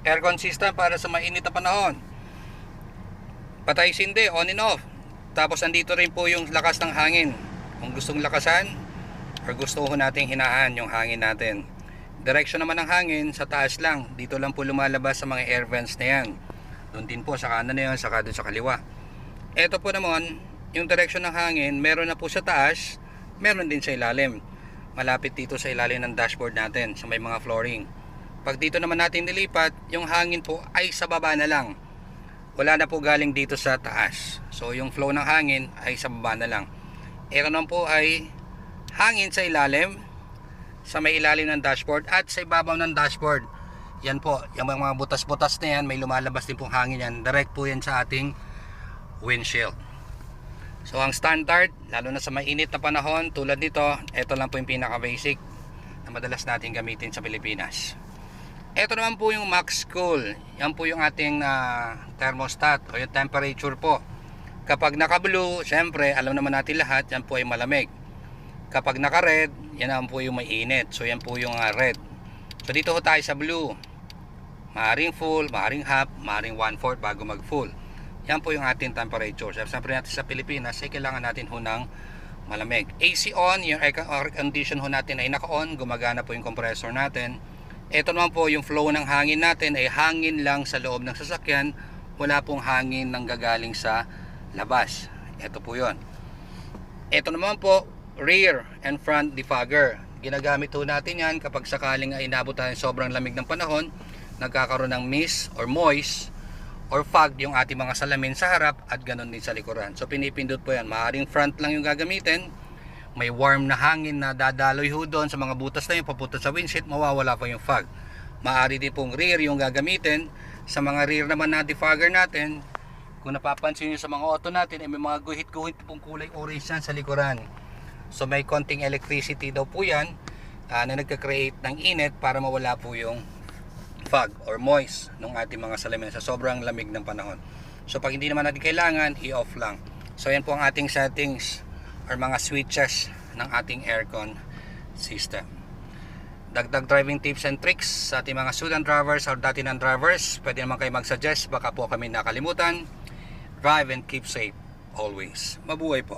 aircon system para sa mainit na panahon. Patay sindi, on and off. Tapos andito rin po yung lakas ng hangin. Kung gustong lakasan or gusto ho nating hinahan yung hangin natin. Direction naman ng hangin sa taas lang. Dito lang po lumalabas sa mga air vents na yan. Doon din po sa kanan na yan, saka doon sa kaliwa. Ito po naman, yung direction ng hangin, meron na po sa taas, meron din sa ilalim. Malapit dito sa ilalim ng dashboard natin, sa may mga flooring. Pag dito naman natin nilipat, yung hangin po ay sa baba na lang. Wala na po galing dito sa taas. So yung flow ng hangin ay sa baba na lang. Ito naman po ay hangin sa ilalim, sa may ilalim ng dashboard at sa ibabaw ng dashboard. Yan po, yung mga butas-butas na yan, may lumalabas din pong hangin yan. Direct po yan sa ating windshield. So ang standard, lalo na sa mainit na panahon tulad nito, ito lang po yung pinaka basic na madalas natin gamitin sa Pilipinas. Ito naman po yung max cool. Yan po yung ating thermostat o yung temperature po. Kapag naka blue, syempre alam naman natin lahat, yan po ay malamig. Kapag naka red, yan naman po yung may init. So yan po yung red. So dito ho tayo sa blue. Maaring full, maaring half, maaring 1/4 bago mag full. Yan po yung ating temperature. Siyempre natin sa Pilipinas ay kailangan natin ho ng malamig. AC on, yung air condition ho natin ay naka-on, gumagana po yung compressor natin. Ito naman po yung flow ng hangin natin ay hangin lang sa loob ng sasakyan, wala pong hangin nang gagaling sa labas. Ito po yun. Ito naman po, rear and front defogger. Ginagamit po natin yan kapag sakaling ay inabot tayo sobrang lamig ng panahon, nagkakaroon ng mist or moist or fog yung ating mga salamin sa harap at ganun din sa likuran. So pinipindot po yan. Maaaring front lang yung gagamitin. May warm na hangin na dadaloy ho doon sa mga butas na yun, papunta sa windshield, mawawala po yung fog. Maaari din pong rear yung gagamitin. Sa mga rear naman na defogger natin, kung napapansin nyo sa mga auto natin, may mga guhit-guhit pong kulay orange yan sa likuran. So may konting electricity daw po yan na nagka-create ng init para mawala po yung fog or moist ng ating mga salamin sa sobrang lamig ng panahon. So pag hindi naman natin kailangan, i-off lang. So yan po ang ating settings or mga switches ng ating aircon system. Dagdag driving tips and tricks sa ating mga student drivers or dati ng drivers, pwede naman kayo mag-suggest, baka po kami nakalimutan. Drive and keep safe always. Mabuhay po.